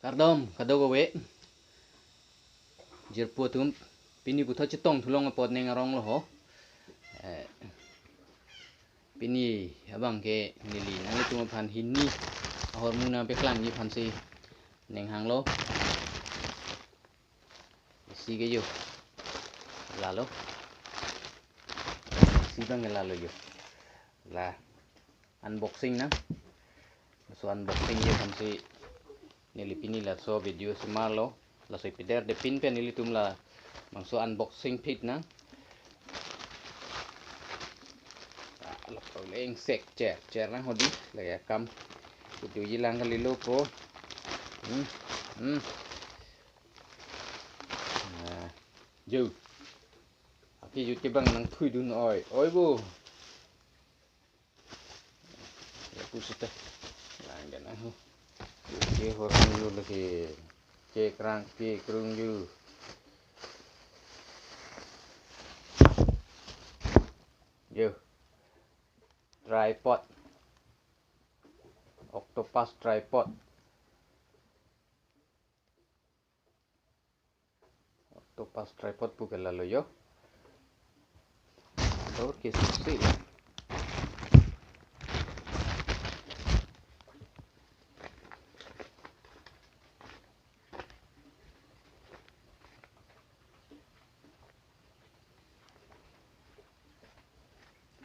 Kardom kado go we jir putum pini buta chitong thulong pot neng arong lo ho pini abang ke nili nang tu phan hinni ahor muna pe klang ni phan si neng hang lo si ke yo lalo si bang lalo yo la unboxing na so unboxing ye phan si nili pini la so video semalo la so pider de pin pe nili tum la mang so unboxing pit na la so leng sek cher na hodi la ya kam tu yilang kali lo ko Dù khi dù cái băng nắng thui đun oi bu ya pusat lang gan ho ke horang yu lagi ke krang ke krung yu yo tripod octopus tripod bukan lalu yo daur ke susi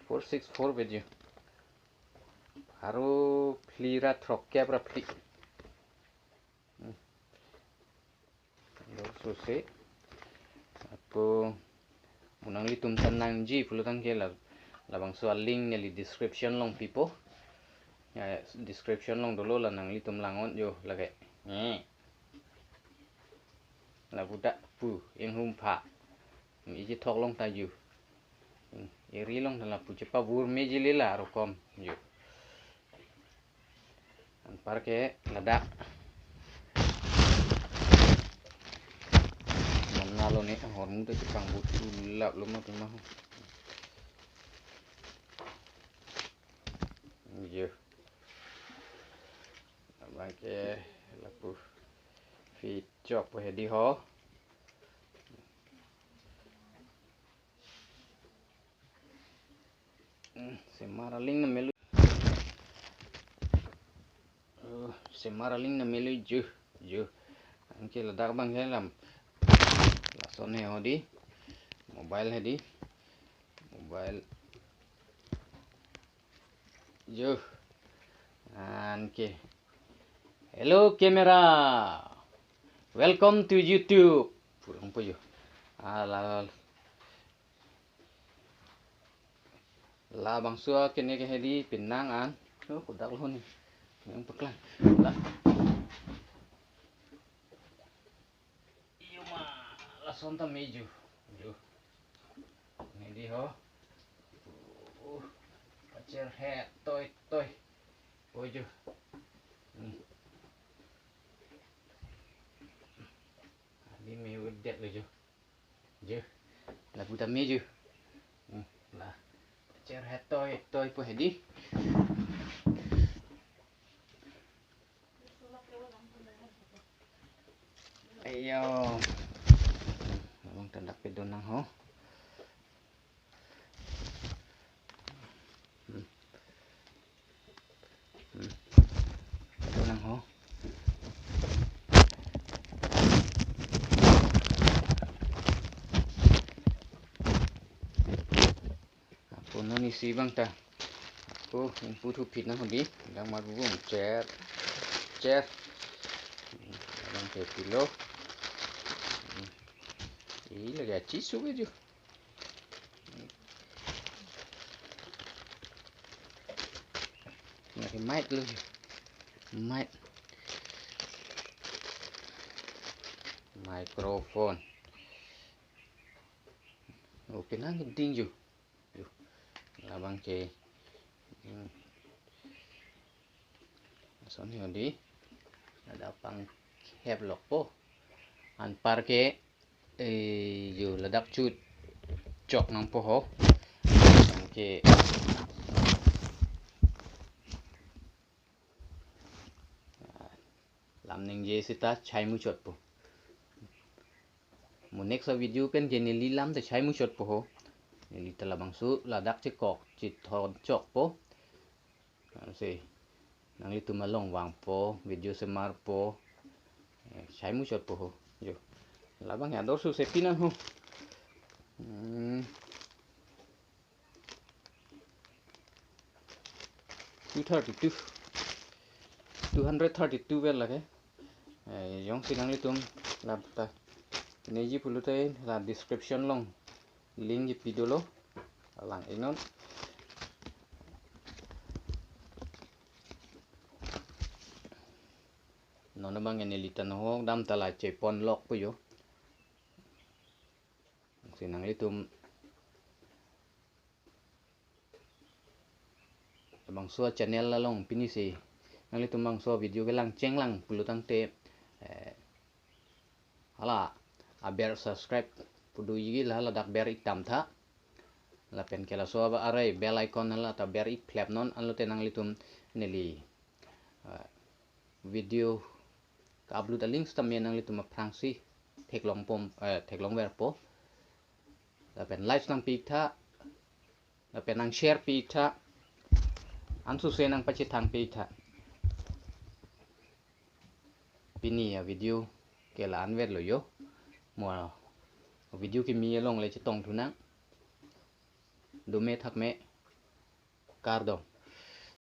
464 baju haru flira trokke pra fli daur susi aku munang li tum tanang ji pulutang ke la bang so link ni description long pipo ya description long dulu la nang li tum langon yo lage la budak pu yang humpa mi ji thok long ta yu iri long la pu cepa bur me ji lila rokom yo an par ke ladak nalo ne hormu te cipang butu lap lo mah yo abang ke lapu fi chok pe di ho semaraling na melu ju angke ladak bang ke lam lasone hodi mobile hedi mobile jo angke hello camera welcome to YouTube purang po yo la bang suwa kene ke hedi pinang an kudak lo ni yang peklan la sonta meju jo ini di ho pacer head toy ojo di me udet lo jo la puta meju la pacer head toy po hedi ayo abang tandak pedonang ho pedonang ho aku noni si bang ta aku yang putu pit na hodi yang marubung cer abang ke kilo lagi aci suwe jo lagi mic lo mic microphone oke nang gending jo labang ke soni hodi ada pang heb lok po anpar ke yo ladak cut cok nang po ho ke lam neng je sita chai mu chot po mu next video pen je ni lam te chai mu chot po ho ni tala bang su la dak che kok chi thon chok po si nang li tu malong wang po video semar po chai mu chot po ho yo la bang ya dor su se pinan ho 232 vel lage yong sinang litum la ta neji pulute la description long link ji video lo lang inon non bang en litan ho dam tala che pon lok pu yo sinang litum bang so channel la long pini si nang litum bang so video ke lang cheng lang pulutang te hala aber subscribe pudu yigi la dak ber itam tha la pen kela so ba are bell icon la ta ber ik flap non an lote nang litum neli video ka upload a links tam nang litum prangsi theklong pom theklong wer po la pen like nang pik tha la pen nang share pik tha an su se nang pachi thang pik tha pini ya video kela an wer lo yo mo video ki mi long le chi tong thu nang do me thak me kar dong